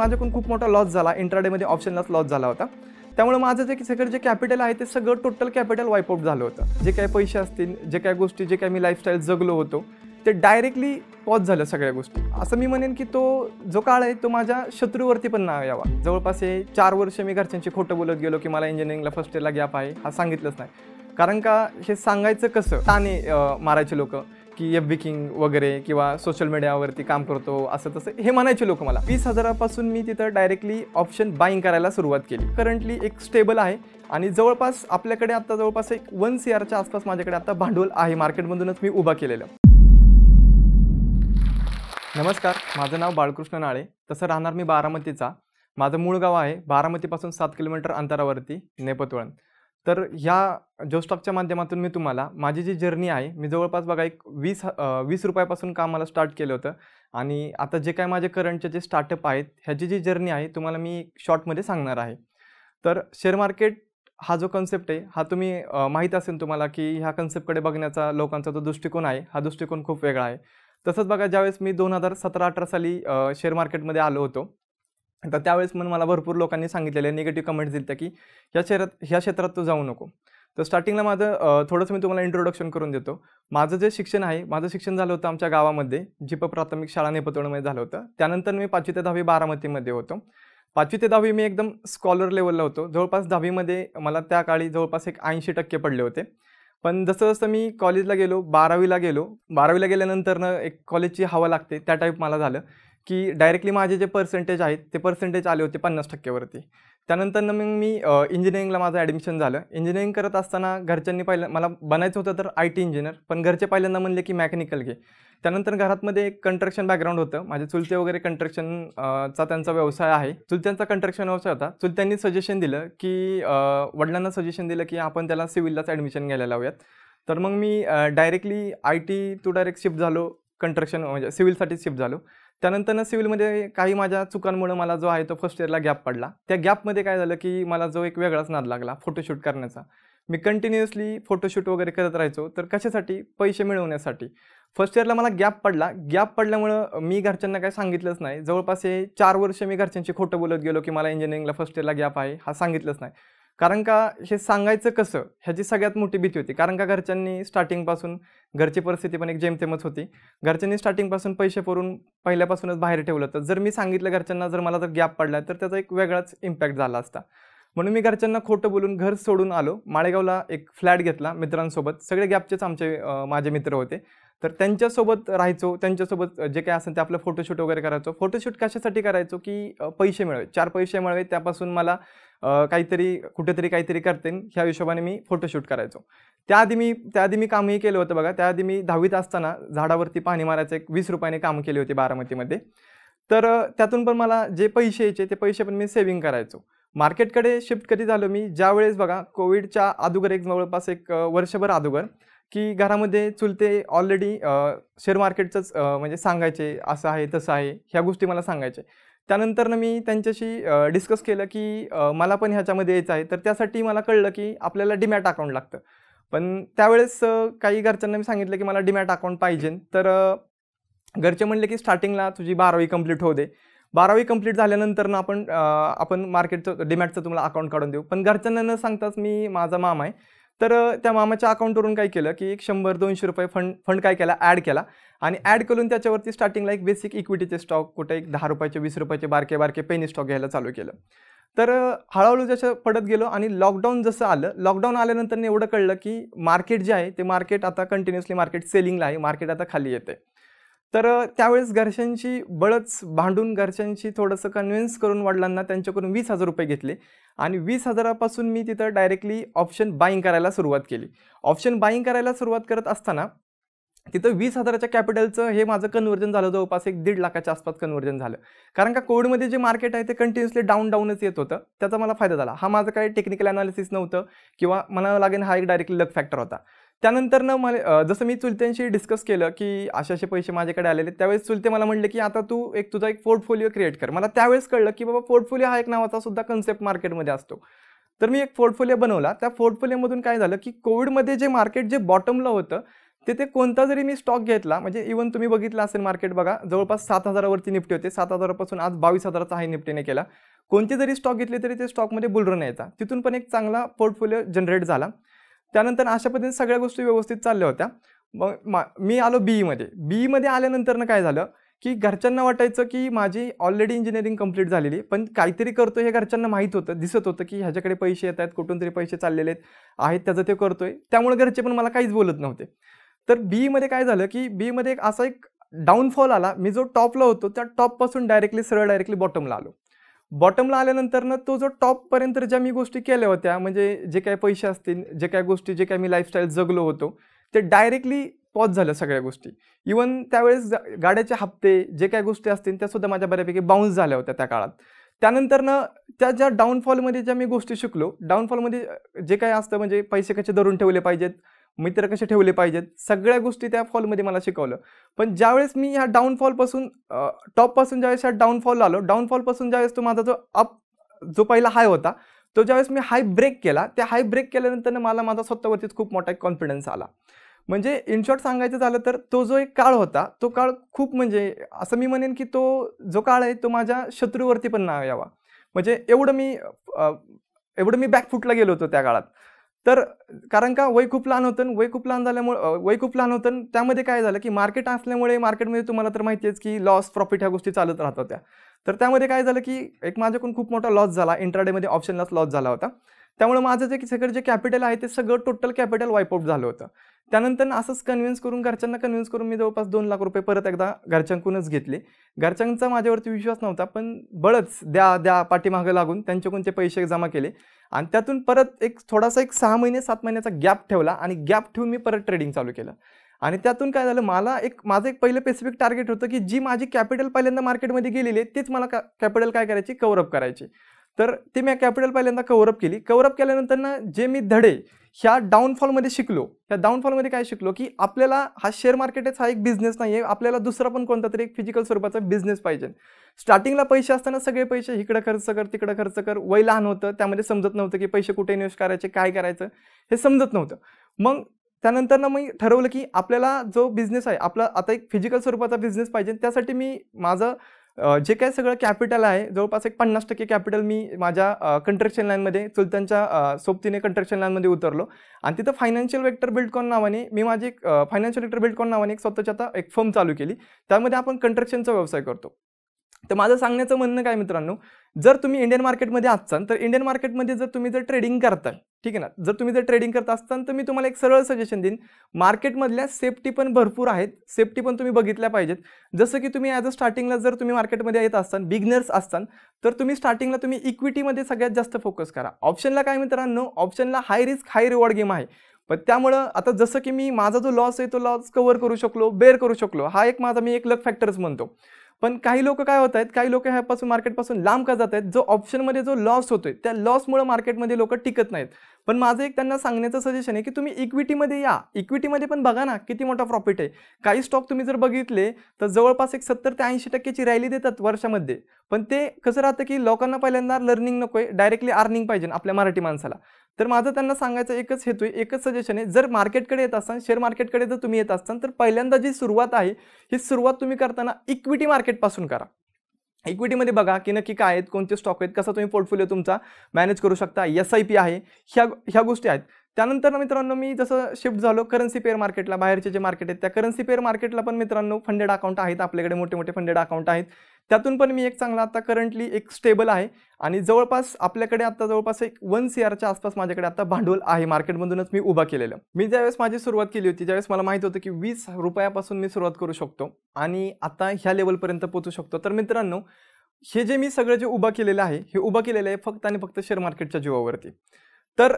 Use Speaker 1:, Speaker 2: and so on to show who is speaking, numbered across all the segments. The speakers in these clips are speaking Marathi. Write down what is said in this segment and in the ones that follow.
Speaker 1: माझ्याकडून खूप मोठा लॉस झाला, इंट्राडेमध्ये ऑप्शनलाच लॉस झाला होता। त्यामुळे माझं जे सगळं जे कॅपिटल आहे ते सगळं टोटल कॅपिटल वाईप आउट झालं होतं। जे काही पैसे असतील, जे काही गोष्टी, जे काही मी लाईफस्टाईल जगलो होतो ते डायरेक्टली पॉज झालं सगळ्या गोष्टी। असं मी म्हणेन की तो जो काळ आहे तो माझ्या शत्रूवरती पण नाही यावा। जवळपास 4 वर्ष मी घरच्यांची खोटं बोलत गेलो की मला इंजिनिअरिंगला फर्स्ट इयरला गॅप आहे, हा सांगितलंच नाही। कारण का हे सांगायचं कसं, ताने मारायचे लोक की एफ किंग वगैरे किंवा सोशल मीडियावरती काम करतो असं तसं हे म्हणायचे लोक मला। 20,000 पासून मी तिथं डायरेक्टली ऑप्शन बाईंग करायला सुरुवात केली। करंटली एक स्टेबल आहे आणि जवळपास आपल्याकडे आता जवळपास 1 CRच्या आसपास माझ्याकडे आता भांडवल आहे, मार्केटमधूनच मी उभा केलेलं। नमस्कार, माझं नाव बाळकृष्ण नाळे, तसं राहणार मी बारामतीचा। माझं मूळ गाव आहे बारामतीपासून 7 किलोमीटर अंतरावरती नेपतवळण। तर ह्या जोस्टॉकच्या माध्यमातून मी तुम्हाला माझी जी जर्नी आहे, मी जवळपास बघा एक 20 रुपयापासून कामाला स्टार्ट केलं होतं आणि आता जे काय माझे करंटचे जे स्टार्टअप आहेत ह्याची जी जर्नी आहे तुम्हाला मी शॉर्टमध्ये सांगणार आहे। तर शेअर मार्केट हा जो कन्सेप्ट आहे हा तुम्ही माहीत असेल तुम्हाला की ह्या कन्सेप्टकडे बघण्याचा लोकांचा जो दृष्टिकोन आहे हा दृष्टिकोन खूप वेगळा आहे। तसंच बघा ज्यावेळेस मी 2017-18 साली शेअर मार्केटमध्ये आलो होतो तर त्यावेळेस मला भरपूर लोकांनी सांगितलेले निगेटिव्ह कमेंट्स दिल्या की ह्या क्षेत्रात तू जाऊ नको। तर स्टार्टिंगला माझं थोडंसं मी तुम्हाला इंट्रोडक्शन करून देतो। माझं जे शिक्षण आहे, माझं शिक्षण झालं होतं आमच्या गावामध्ये जिप प्राथमिक शाळा नेपतवळमध्ये झालं होतं। त्यानंतर मी 5वी ते 10वी बारामतीमध्ये होतो। 5वी ते 10वी मी एकदम स्कॉलर लेवलला होतो। जवळपास 10वीमध्ये मला त्या काळी जवळपास 80% पडले होते। पण जसं जसं मी कॉलेजला गेलो, 12वीला गेल्यानंतर एक कॉलेजची हवा लागते त्या टाईप मला झालं की डायरेक्टली माझे जे पर्सेंटेज आहेत ते पर्सेंटेज आले होते 50% वरती। त्यानंतर मग मी इंजिनिअरिंगला माझं ॲडमिशन झालं। इंजिनिअरिंग करत असताना घरच्यांनी मला बनायचं होतं तर IT इंजिनियर, पण घरचे पहिल्यांदा म्हणले की मेकॅनिकल घे। त्यानंतर घरातमध्ये एक कंस्ट्रक्शन बॅकग्राऊंड होतं, माझे चुलते वगैरे कंस्ट्रक्शनचा त्यांचा व्यवसाय आहे, चुलत्यांचा कंस्ट्रक्शन व्यवसाय होता। चुलत्यांनी सजेशन दिलं की वडिलांना सजेशन दिलं की आपण त्याला सिव्हिललाच ॲडमिशन घ्यायला लावूयात। तर मग मी directly IT to direct shift झालो, कंस्ट्रक्शन म्हणजे सिव्हिलसाठी शिफ्ट झालो। त्यानंतर सिव्हिलमध्ये काही माझ्या चुकांमुळे मला जो आहे तो फर्स्ट इयरला गॅप पडला। त्या गॅपमध्ये काय झालं की मला जो एक वेगळाच नाद लागला फोटोशूट करण्याचा। मी कंटिन्युअसली फोटोशूट वगैरे करत राहायचो, तर कशासाठी, पैसे मिळवण्यासाठी। फर्स्ट इयरला मला गॅप पडला, गॅप पडल्यामुळं मी घरच्यांना काही सांगितलंच नाही। जवळपास 4 वर्ष मी घरच्यांची खोटं बोलत गेलो की मला इंजिनिअरिंगला फर्स्ट इयरला गॅप आहे, हा सांगितलंच नाही। कारण का हे सांगायचं कसं ह्याची सगळ्यात मोठी भीती होती। कारण का घरच्यांनी स्टार्टिंगपासून, घरची परिस्थिती पण एक जेमतेमच होती, घरच्यांनी स्टार्टिंगपासून पैसे पुरवून पहिल्यापासूनच बाहेर ठेवलं। तर जर मी सांगितलं घरच्यांना जर मला जर गॅप पडला तर त्याचा एक वेगळाच इम्पॅक्ट झाला असता। म्हणून मी घरच्यांना खोटं बोलून घर सोडून आलो। माळेगावला एक फ्लॅट घेतला मित्रांसोबत, सगळे गॅपचेच माझे मित्र होते। तर त्यांच्यासोबत राहायचो, त्यांच्यासोबत जे काय असेल ते आपलं फोटोशूट वगैरे करायचो। फोटोशूट कशासाठी करायचो की पैसे मिळावे, 4 पैसे मिळावे, त्यापासून मला कुठेतरी काहीतरी करते ह्या हिशोबाने मी फोटोशूट करायचो। त्याआधी मी कामही केलं होतं बघा। त्याआधी मी 10वीत असताना झाडावरती पाणी मारायचं एक 20 रुपयाने काम केले होते बारामतीमध्ये। तर त्यातून पण मला जे पैसे यायचे ते पैसे पण मी सेव्हिंग करायचो। मार्केटकडे शिफ्ट कधी झालो मी, ज्यावेळेस बघा कोविडच्या अगोदर एक जवळपास एक वर्षभर अगोदर की घरामध्ये चुलते ऑलरेडी शेअर मार्केटचंच म्हणजे सांगायचे, असं आहे तसं आहे ह्या गोष्टी मला सांगायचे। त्यानंतर मी त्यांच्याशी डिस्कस केलं की मला पण ह्याच्यामध्ये यायचं आहे। तर त्यासाठी मला कळलं की आपल्याला डीमॅट अकाउंट लागतं। पण त्यावेळेस काही घरच्यांना मी सांगितलं की मला डीमॅट अकाउंट पाहिजे। तर घरचे म्हणले की स्टार्टिंगला तुझी 12वी कंप्लीट होऊ दे, 12वी कंप्लीट झाल्यानंतर आपण मार्केटचं डीमॅटचं तुम्हाला अकाउंट काढून देऊ। पण घरच्यांना न सांगताच माझा मामा आहे, तर त्या मामाच्या अकाउंटवरून काय केलं की एक 100-200 रुपये फंड काय केला, ॲड केला आणि ॲड करून त्याच्यावरती स्टार्टिंगला एक बेसिक इक्विटीचे स्टॉक, कुठे एक 10 रुपयाचे 20 रुपयाचे बारके पेनी स्टॉक घ्यायला चालू केलं। तर हळूहळू जसं पडत गेलो आणि लॉकडाऊन जसं आलं, लॉकडाऊन आल्यानंतर एवढं कळलं की मार्केट जे आहे ते मार्केट आता कंटिन्युअसली मार्केट सेलिंगला आहे, मार्केट आता खाली येते। तर त्यावेळेस घरच्यांशी बळच भांडून, घरच्यांशी थोडंसं कन्व्हिन्स करून वडिलांना त्यांच्याकडून 20,000 रुपये घेतले आणि 20,000 पासून मी तिथं डायरेक्टली ऑप्शन बाईंग करायला सुरुवात केली। ऑप्शन बाईंग करायला सुरुवात करत असताना तिथं 20,000च्या कॅपिटलचं हे माझं कन्व्हर्जन झालं जवळपास एक 1.5 लाखाच्या आसपास कन्व्हर्जन झालं। कारण का कोविडमध्ये जे मार्केट आहे ते कंटिन्युअसली डाऊनच येत होतं, त्याचा मला फायदा झाला। हा माझं काही टेक्निकल ॲनालिसिस नव्हतं किंवा म्हणावं लागेल हा एक डायरेक्टली लक फॅक्टर होता। त्यानंतर मला जसं मी चुलत्यांशी डिस्कस केलं की असे पैसे माझ्याकडे आलेले, त्यावेळेस चुलते मला म्हणले की आता तू तुझा एक पोर्टफोलिओ क्रिएट कर। मला त्यावेळेस कळलं की बाबा पोर्टफोलिओ हा एक नावाचा सुद्धा कन्सेप्ट मार्केटमध्ये असतो। तर मी एक पोर्टफोलिओ बनवला। त्या पोर्टफोलिओमधून काय झालं की कोविडमध्ये जे मार्केट जे बॉटमला होतं तिथे कोणता जरी मी स्टॉक घेतला, म्हणजे इव्हन तुम्ही बघितलं असेल मार्केट बघा जवळपास 7,000 वरती निफ्टी होते, 7,000 पासून आज 22,000चा हाय निफ्टीने केला. कोणते जरी स्टॉक घेतले तरी ते स्टॉकमध्ये बुल रन यायचा, तिथून पण एक चांगला पोर्टफोलिओ जनरेट झाला. त्यानंतर अशा पद्धतीने सगळ्या गोष्टी व्यवस्थित चालल्या होत्या. मग मी आलो बीईमध्ये आल्यानंतर काय झालं की घरच्यांना वाटायचं की माझी ऑलरेडी इंजिनिअरिंग कंप्लीट झालेली, पण काहीतरी करतोय हे घरच्यांना माहीत होतं, दिसत होतं की ह्याच्याकडे पैसे येत आहेत, कुठून तरी पैसे चाललेले आहेत त्याचं ते करतोय, त्यामुळे घरचे पण मला काहीच बोलत नव्हते. तर बीईमध्ये काय झालं की बीईमध्ये असा एक डाऊनफॉल आला. मी जो टॉपला होतो त्या टॉपपासून डायरेक्टली बॉटमला आलो. बॉटमला आल्यानंतरनं तो जो टॉपपर्यंत ज्या मी गोष्टी केल्या होत्या, म्हणजे जे काही पैसे असतील, जे काही गोष्टी, जे काही मी लाईफस्टाईल जगलो होतो, ते डायरेक्टली पॉज झालं सगळ्या गोष्टी. इवन त्यावेळेस गाड्याचे हप्ते, जे काही गोष्टी असतील त्यासुद्धा माझ्या बऱ्यापैकी बाउन्स झाल्या होत्या त्या काळात. त्यानंतरनं त्या ज्या डाऊनफॉलमध्ये ज्या मी गोष्टी शिकलो, डाऊनफॉलमध्ये जे काही असतं म्हणजे पैसे कसे धरून ठेवले पाहिजेत, मित्र कसे ठेवले पाहिजेत, सगळ्या गोष्टी त्या फॉलमध्ये मला शिकवलं. पण ज्यावेळेस मी ह्या डाऊनफॉलपासून टॉपपासून ज्यावेळेस ह्या डाऊनफॉलला आलो, डाऊनफॉलपासून ज्यावेळेस तो माझा जो पहिला हाय होता, तो ज्यावेळेस मी हाय ब्रेक केला, त्या हाय ब्रेक केल्यानंतर मला माझा स्वतःवरतीच खूप मोठा कॉन्फिडन्स आला. म्हणजे इन शॉर्ट सांगायचं झालं तर तो जो एक काळ होता, तो काळ खूप म्हणजे असं मी म्हणेन की तो जो काळ आहे तो माझ्या शत्रूवरती पण नाही यावा. म्हणजे एवढं मी बॅकफुटला गेलो होतो त्या काळात. तर कारण का वय खूप लहान होतं, वय खूप लहान होतं, त्यामध्ये काय झालं की मार्केट असल्यामुळे मार्केटमध्ये तुम्हाला तर माहिती आहेच की लॉस प्रॉफिट ह्या गोष्टी चालत राहत होत्या. तर त्यामध्ये काय झालं की एक माझ्याकडून खूप मोठा लॉस झाला, इंट्राडेमध्ये ऑप्शनलाच लॉस झाला होता. त्यामुळे माझं जे सगळं जे कॅपिटल आहे ते सगळं टोटल कॅपिटल वाईपआउट झालं होतं. त्यानंतर असंच घरच्यांना कन्व्हिन्स करून मी जवळपास 2 लाख रुपये परत एकदा घरच्यांकडूनच घेतले. घरच्यांचा माझ्यावरती विश्वास नव्हता, पण बळच द्या पाठीमागं लागून त्यांच्याकडून ते पैसे जमा केले आणि त्यातून परत एक 6 महिने 7 महिन्याचा गॅप ठेवला आणि गॅप ठेवून मी परत ट्रेडिंग चालू केलं. आणि त्यातून काय झालं, माझं एक पहिलं स्पेसिफिक टार्गेट होतं की जी माझी कॅपिटल पहिल्यांदा मार्केटमध्ये गेलेली आहे तीच मला कॅपिटल काय करायची, कव्हरअप करायची. तर ते मी कॅपिटल पहिल्यांदा कव्हरअप केली. कव्हरअप केल्यानंतर ना जे मी धडे ह्या डाऊनफॉलमध्ये शिकलो, ह्या डाऊनफॉलमध्ये काय शिकलो की आपल्याला हा शेअर मार्केटच हा एक बिझनेस नाही आहे, आपल्याला दुसरा पण कोणता तरी एक फिजिकल स्वरूपाचा बिझनेस पाहिजे. स्टार्टिंगला पैसे असताना सगळे पैसे इकडे खर्च कर, तिकडे खर्च कर, वय लहान होतं, त्यामध्ये समजत नव्हतं की पैसे कुठे इन्व्हेस्ट करायचे, काय करायचं हे समजत नव्हतं. मग त्यानंतर मी ठरवलं की आपल्याला जो बिझनेस आहे आपला आता एक फिजिकल स्वरूपाचा बिझनेस पाहिजे. त्यासाठी मी माझं जे काही सगळं कॅपिटल आहे जवळपास एक 50% कॅपिटल मी माझ्या कंस्ट्रक्शन लाईनमध्ये चुलत्यांच्या सोबतीने कंस्ट्रक्शन लाईनमध्ये उतरलो आणि तिथं फायनान्शियल वेक्टर बिल्डकॉन नावाने मी माझी एक फायनान्शियल वेक्टर बिल्डकॉन नावाने एक स्वतःची आता एक फर्म चालू केली. त्यामध्ये आपण कंस्ट्रक्शनचा व्यवसाय करतो. तर माझं सांगण्याचं म्हणणं काय मित्रांनो, जर तुम्ही इंडियन मार्केटमध्ये असाल तर इंडियन मार्केटमध्ये जर तुम्ही ट्रेडिंग करताय, ठीक आहे ना, जर तुम्ही ट्रेडिंग करत असताल तर मी तुम्हाला एक सरळ सजेशन देईन. मार्केटमधल्या सेफ्टी पण भरपूर आहेत, सेफ्टी पण तुम्ही बघितल्या पाहिजेत. जसं की तुम्ही ॲज अ स्टार्टिंगला जर तुम्ही मार्केटमध्ये येत असताल, बिगनर्स असताल, तर तुम्ही स्टार्टिंगला इक्विटीमध्ये सगळ्यात जास्त फोकस करा. ऑप्शनला काय मित्रांनो, ऑप्शनला हाय रिस्क हाय रिवॉर्ड गेम आहे. पण त्यामुळं आता जसं की मी माझा जो लॉस आहे तो लॉस कव्हर करू शकलो, बेअर करू शकलो, हा एक माझा मी एक लक फॅक्टरच म्हणतो. पण काही लोक काय होत आहेत, काही लोक ह्यापासून मार्केटपासून लांब का जात आहेत, जो ऑप्शनमध्ये जो लॉस होतोय त्या लॉसमुळे मार्केटमध्ये लोक टिकत नाहीत. पण माझं एक त्यांना सांगण्याचं सजेशन आहे की तुम्ही इक्विटीमध्ये या, इक्विटीमध्ये पण बघा ना किती मोठा प्रॉफिट आहे. काही स्टॉक तुम्ही जर बघितले तर जवळपास एक 70 ते 80% रॅली देतात वर्षामध्ये. पण ते कसं राहतं की लोकांना पहिल्यांदा लर्निंग नकोय, डायरेक्टली अर्निंग पाहिजे आपल्या मराठी माणसाला. तर माझं त्यांना सांगायचं एकच हेतू आहे, एकच सजेशन आहे, जर मार्केटकडे येत असाल, शेअर मार्केटकडे जर तुम्ही येत असाल तर पहिल्यांदा जी सुरुवात आहे ही सुरुवात तुम्ही करताना इक्विटी मार्केटपासून करा. इक्विटीमध्ये बघा की नक्की काय आहेत, कोणते स्टॉक आहेत, कसा तुम्ही पोर्टफोलिओ तुमचा मॅनेज करू शकता, SIP आहे, ह्या गोष्टी आहेत. त्यानंतर मित्रांनो मी जसं शिफ्ट झालो करन्सी पेअर मार्केटला, बाहेरचे जे मार्केट आहेत त्या करन्सी पेअर मार्केटला पण मित्रांनो फंडेड अकाउंट आहेत, आपल्याकडे मोठे मोठे फंडेड अकाउंट आहेत. त्यातून पण मी एक चांगला आता करंटली एक स्टेबल आहे आणि जवळपास आपल्याकडे आता जवळपास एक 1 CRच्या आसपास माझ्याकडे आता भांडवल आहे, मार्केटमधूनच मी उभा केलेलं. मी ज्यावेळेस माझी सुरुवात केली होती, ज्यावेळेस मला माहित होतं की 20 रुपयापासून मी सुरुवात करू शकतो आणि आता ह्या लेवलपर्यंत पोहोचू शकतो. तर मित्रांनो हे जे मी सगळं जे उभा केलेलं आहे, हे उभा केलेलं आहे फक्त आणि फक्त शेअर मार्केटच्या जीवावरती. तर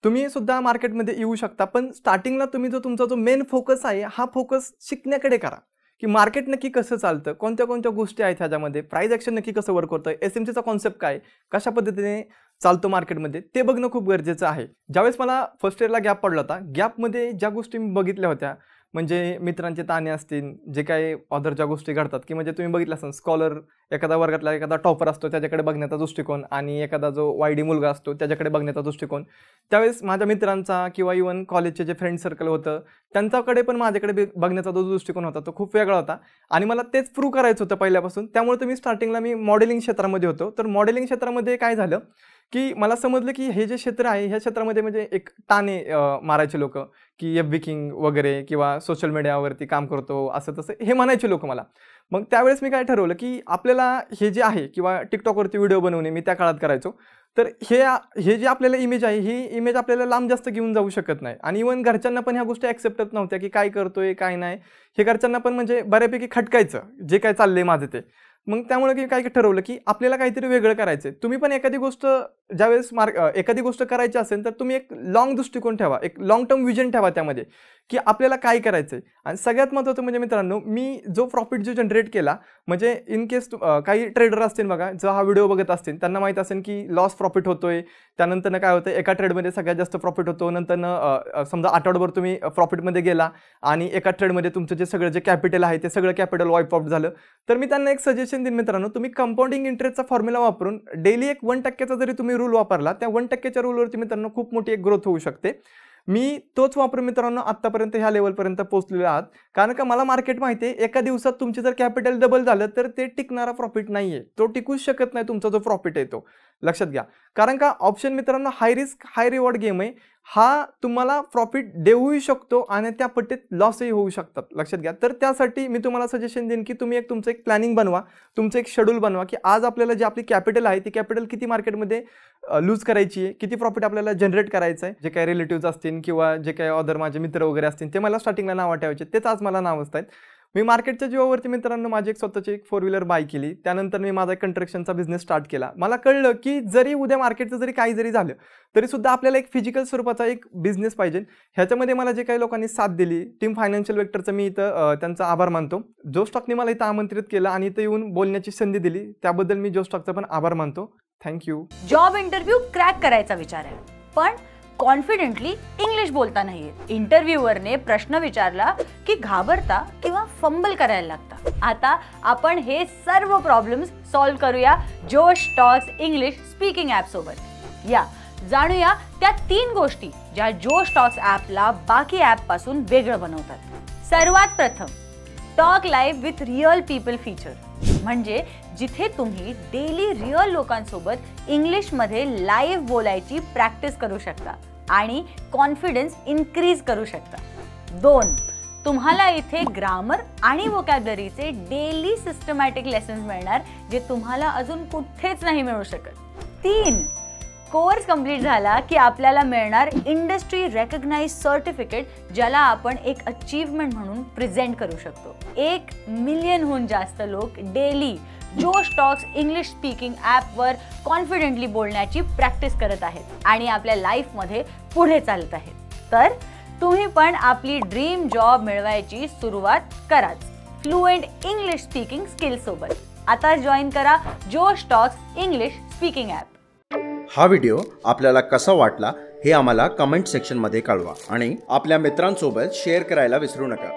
Speaker 1: तुम्ही सुद्धा मार्केटमध्ये येऊ शकता, पण स्टार्टिंगला तुम्ही तुमचा जो मेन फोकस आहे हा फोकस शिकण्याकडे करा की मार्केट नक्की कसं चालतं, कोणत्या कोणत्या गोष्टी आहेत ह्याच्यामध्ये, प्राइस ॲक्शन नक्की कसं वर्क होतं, SMCचा कॉन्सेप्ट काय, कशा पद्धतीने चालतो मार्केटमध्ये ते बघणं खूप गरजेचं आहे. ज्यावेळेस मला फर्स्ट इयरला गॅप पडला होता, गॅपमध्ये ज्या गोष्टी मी बघितल्या होत्या, म्हणजे मित्रांचे ताणे असतील, जे काही ऑदरच्या गोष्टी घडतात, की म्हणजे तुम्ही बघितलं असाल स्कॉलर एखादा वर्गातला एखादा टॉपर असतो त्याच्याकडे बघण्याचा दृष्टिकोन आणि एखादा जो वायडी मुलगा असतो त्याच्याकडे बघण्याचा दृष्टिकोन. त्यावेळेस माझ्या मित्रांचा किंवा इव्हन कॉलेजचे जे फ्रेंड सर्कल होतं त्यांच्याकडे पण माझ्याकडे बघण्याचा जो दृष्टिकोन होता तो खूप वेगळा होता आणि मला तेच प्रूव्ह करायचं होतं पहिल्यापासून. त्यामुळे तर मी स्टार्टिंगला मॉडेलिंग क्षेत्रामध्ये होतो. तर मॉडेलिंग क्षेत्रामध्ये काय झालं की मला समजलं की हे जे क्षेत्र आहे ह्या क्षेत्रामध्ये म्हणजे एक ताणे मारायचे लोक की एफ बी किंग वगैरे किंवा सोशल मीडियावरती काम करतो असं तसं हे म्हणायचे लोक मला. मग त्यावेळेस मी काय ठरवलं की आपल्याला हे जे आहे किंवा टिकटॉकवरती व्हिडिओ बनवणे मी त्या काळात करायचो. तर हे जे आपल्याला इमेज आहे ही इमेज आपल्याला लांब जास्त घेऊन जाऊ शकत नाही आणि इव्हन घरच्यांना पण ह्या गोष्टी ॲक्सेप्ट होत नव्हत्या की काय करतोय काय नाही. हे घरच्यांना पण म्हणजे बऱ्यापैकी खटकायचं जे काय चाललंय माझं ते. मग त्यामुळे की काय ठरवलं की आपल्याला काहीतरी वेगळं करायचं आहे. तुम्ही पण एखादी गोष्ट ज्यावेळेस एखादी गोष्ट करायची असेल तर तुम्ही एक लाँग दृष्टिकोन ठेवा, एक लाँग टर्म विजन ठेवा त्यामध्ये की आपल्याला काय करायचं आहे. आणि सगळ्यात महत्त्वाचं म्हणजे मित्रांनो मी जो प्रॉफिट जो जनरेट केला म्हणजे इन केस काही ट्रेडर असतील बघा जो हा व्हिडिओ बघत असतील त्यांना माहीत असेल की लॉस प्रॉफिट होतोय. त्यानंतरनं काय होतं एका ट्रेडमध्ये सगळ्यात जास्त प्रॉफिट होतो. नंतरनं समजा आठवड्याभर तुम्ही प्रॉफिटमध्ये गेला आणि एका ट्रेडमध्ये तुमचं जे सगळं जे कॅपिटल आहे ते सगळं कॅपिटल वाईप आउट झालं. तर मी त्यांना एक सजेशन देईन मित्रांनो तुम्ही कंपाऊंडिंग इंटरेस्टचा फॉर्म्युला वापरून डेली एक 1% जरी तुम्ही रूल वापरला त्या 1%च्या रूलवरती मित्रांनो खूप मोठी एक ग्रोथ होऊ शकते. मी तोच वापरून मित्रांनो आत्तापर्यंत ह्या लेवलपर्यंत पोहोचलेलो आहात. कारण का मला मार्केट माहिती आहे एका दिवसात तुमचे जर कॅपिटल डबल झालं तर ते टिकणारा प्रॉफिट नाही आहे. तो टिकूच शकत नाही तुमचा जो प्रॉफिट आहे तो. लक्षात घ्या. कारण का ऑप्शन मित्रांनो हाय रिस्क हाय रिवॉर्ड गेम आहे. हा तुम्हाला प्रॉफिट देऊही शकतो आणि त्या पट्टीत लॉसही होऊ शकतात. लक्षात घ्या. तर त्यासाठी मी तुम्हाला सजेशन देईन की तुम्ही तुमचं एक प्लॅनिंग बनवा, तुमचं एक शेड्यूल बनवा की आज आपल्याला जे आपली कॅपिटल आहे ती कॅपिटल किती मार्केटमध्ये लूज करायची आहे, किती प्रॉफिट आपल्याला जनरेट करायचं आहे. जे काही रिलेटिव्स असतील किंवा जे काही अदर माझे मित्र वगैरे असतील ते मला स्टार्टिंगला नावं ठेवायचे तेच आज मला नाव असतात. मी मार्केटच्या जीवावरती मित्रांनो माझी एक स्वतःची एक 4 व्हीलर बाय केली. त्यानंतर मी माझा कंस्ट्रक्शनचा बिझनेस स्टार्ट केला. मला कळलं की जरी उद्या मार्केटचं जरी काही जरी झालं तरी सुद्धा आपल्याला एक फिजिकल स्वरूपाचा एक बिझनेस पाहिजे. ह्याच्यामध्ये मला जे काही लोकांनी साथ दिली टीम फायनान्शियल वेक्टरचं मी इथं त्यांचा आभार मानतो. जो स्टॉकने मला इथं आमंत्रित केलं आणि इथं येऊन बोलण्याची संधी दिली त्याबद्दल मी जो स्टॉकचा पण आभार मानतो. थँक्यू.
Speaker 2: जॉब इंटरव्ह्यू क्रॅक करायचा विचार आहे पण कॉन्फिडेंटली इंग्लिश बोलता नाहीये. इंटरव्ह्यूअरने प्रश्न विचारला की घाबरता किंवा फंबल करायला लागता. आता आपण हे सर्व प्रॉब्लेम्स सॉल्व्ह करूया जोश टॉक्स इंग्लिश स्पीकिंग ॲप सोबत. या जाणूया त्या 3 गोष्टी ज्या जोश टॉक्स ॲपला बाकी ॲप पासून वेगळं बनवतात. सर्वात प्रथम talk live with real people feature म्हणजे जिथे तुम्ही डेली रिअल लोकांसोबत इंग्लिशमध्ये लाईव्ह बोलायची प्रॅक्टिस करू शकता आणि कॉन्फिडन्स इन्क्रीज करू शकता. 2 तुम्हाला इथे ग्रामर आणि वोकॅब्युलरीचे डेली सिस्टमॅटिक लेसन्स मिळणार जे तुम्हाला अजून कुठेच नाही मिळू शकत. 3 कोर्स कंप्लीट झाला की आपल्याला मिळणार इंडस्ट्री रेकग्नाइज सर्टिफिकेट ज्याला आपण एक अचीवमेंट म्हणून प्रेझेंट करू शकतो. 1 मिलियनहून जास्त लोक डेली जोश टॉक्स इंग्लिश स्पीकिंग ॲपवर कॉन्फिडेंटली बोलण्याची प्रॅक्टिस करत आहेत आणि आपल्या लाईफमध्ये पुढे चालत आहेत. तर तुम्ही पण आपली ड्रीम जॉब मिळवायची सुरुवात कराच फ्लुएंट इंग्लिश स्पीकिंग स्किल सोबत. आता जॉईन करा जोश टॉक्स इंग्लिश स्पीकिंग ॲप.
Speaker 3: हा व्हिडिओ आपल्याला कसा वाटला हे आम्हाला कमेंट सेक्शनमध्ये कळवा आणि आपल्या मित्रांसोबत शेअर करायला विसरू नका.